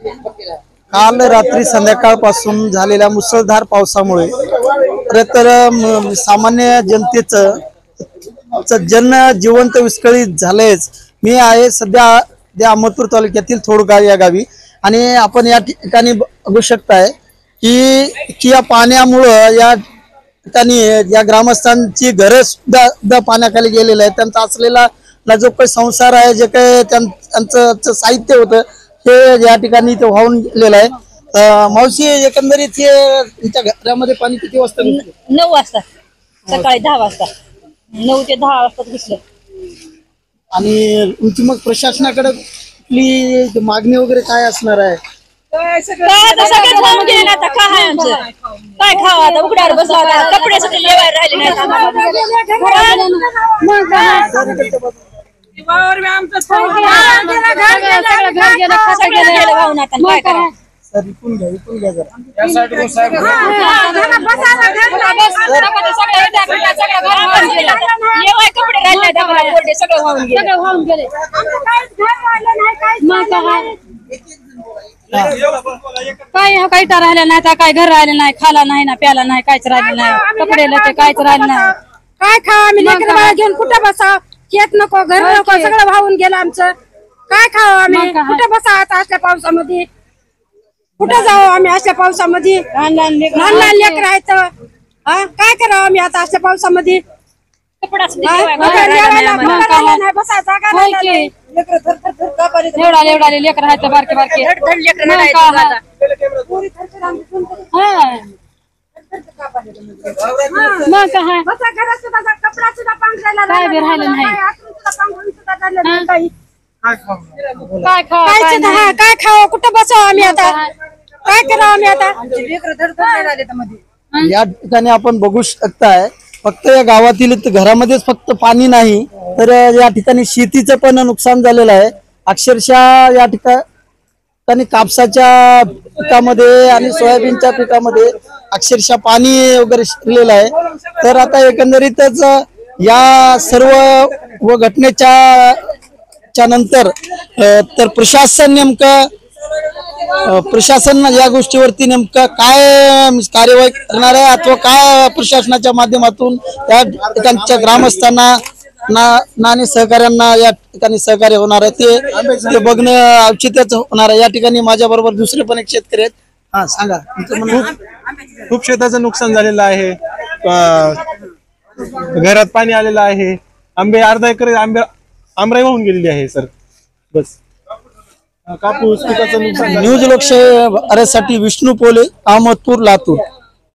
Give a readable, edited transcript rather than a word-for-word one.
काल रात्री संध्याकाळपासून झालेल्या मुसळधार पावसामुळे तर सामान्य जनतेचं जनजीवन विस्कळीत झालेच। मी आहे सध्या अहमदपूर तालुक्यातील थोडगाव या गावी आणि आपण या ठिकाणी बघू शकताय की या पाण्यामुळे या ठिकाणी या ग्रामस्थांची घरं सुद्धा पाण्याखाली गेलेले आहेत। त्यांचा असलेला जो काही संसार आहे, जे काही त्यांचं साहित्य होतं हे या ठिकाणी ते वाहून गेलेलं आहे। मावशी, एकंदरीत तुमच्या घरामध्ये पाणी किती वाजता? 9 वाजता, सकाळी 10 वाजता, 9 ते 10 वाजता घुसलं। आणि तुमची मग प्रशासनाकडे कुठली मागणी वगैरे काय असणार आहे? काय खाऊन गेले आता, काय आहे आमचं, काय खावं आता, उघड्यावर बसला होता, कपडे सुद्धा लेवायला राहिले नाहीत आम्हाला। काही तर राहिलं नाही, काय घर राहिलं नाही, खाला नाही ना, प्याला नाही, काहीच राहिलं नाही, कपडे लते काहीच राहिलं नाही। काय खावा आम्ही, लेकरं बाळा घेऊन कुठं बसाव, शेत नको, घर नको, सगळं वाहून गेलं आमचं। काय खावं आम्ही, कुठं बसा आता असल्या पावसामध्ये, कुठं जाऊ आम्ही असल्या पावसामध्ये? लहान लहान लेकरं आहेत, काय करावं आम्ही आता असल्या पावसामध्ये? कपडा एवढाले लेकर आहेत, बारके बारके मग कपडा सुद्धा पांघरायला काय बी राहिलं नाही। काय खावं, कुठं बसावं आम्ही आता, काय करावं आम्ही आता? या ठिकाणी आपण बघू शकताय, फक्त या गावातील घरामध्येच फक्त पाणी नाही, तर या ठिकाणी शेतीचं पण नुकसान झालेलं आहे। अक्षरशः या ठिकाणी कापसाच्या पिकामध्ये आणि सोयाबीनच्या पिकामध्ये अक्षरशः पाणी वगैरे शिरलेलं आहे। तर आता एकंदरीतच या सर्व घटनेच्या नंतर तर प्रशासन या गोष्टीवरती नेमकं काय कार्यवाही करणार आहे अथवा काय प्रशासनाच्या माध्यमातून या ठिकाणच्या ग्रामस्थांना आणि सहकार्यांना या ठिकाणी सहकार्य होणार आहे ते बघणं औचित्याचं होणार आहे। या ठिकाणी माझ्या बरोबर दुसरे पण एक शेतकरी आहेत। हा, सांगा। खूप शेताचं नुकसान झालेलं आहे, घरात पाणी आलेलं आहे, आंबे अर्धा एकर आमराई वाहून गेलेली आहे सर। बस कापूस पिकाचं नुकसान। न्यूज लोकशाही साठी विष्णू पोले, अहमदपूर, लातूर।